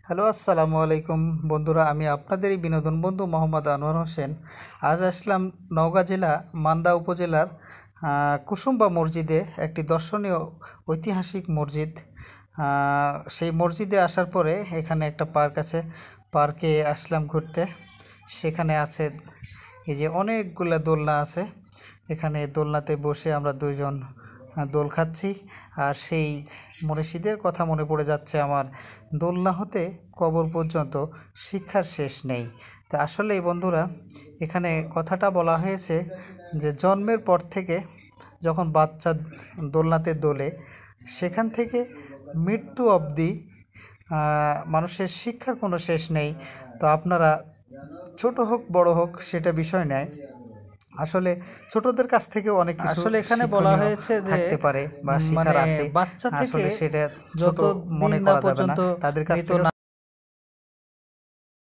Hello, আসসালামু আলাইকুম বন্ধুরা। আমি আপনাদেরই বিনোদন বন্ধু মোহাম্মদ আনোয়ার হোসেন। আজ আসলাম নওগাঁ জেলা মান্দা উপজেলার কুসুম্বা মসজিদে, একটি দর্শনীয় ঐতিহাসিক মসজিদ। সেই মসজিদে আসার পরে এখানে একটা পার্ক আছে, পার্কে আসলাম ঘুরতে। সেখানে আছে এই যে অনেকগুলা দোলনা আছে। এখানে দোলনাতে বসে আমরা দুইজন দোল খাচ্ছি। আর সেই মনীষীদের কথা মনে পড়ে যাচ্ছে আমার, দোলনা হতে কবর পর্যন্ত শিক্ষার শেষ নেই। তা আসলেই বন্ধুরা, এখানে কথাটা বলা হয়েছে যে জন্মের পর থেকে যখন বাচ্চা দোলনাতে দোলে, সেখান থেকে মৃত্যু অবধি মানুষের শিক্ষার কোনো শেষ নেই। তো আপনারা ছোট হোক বড় হোক সেটা বিষয় নয়, আসলে ছোটদের কাছ থেকে অনেক কিছু আসলে এখানে বলা হয়েছে যে থাকতে পারে বা শিখার আছে। বাচ্চা থেকে সেটা যত মনে করা যাবে না, তাদের কাছ থেকে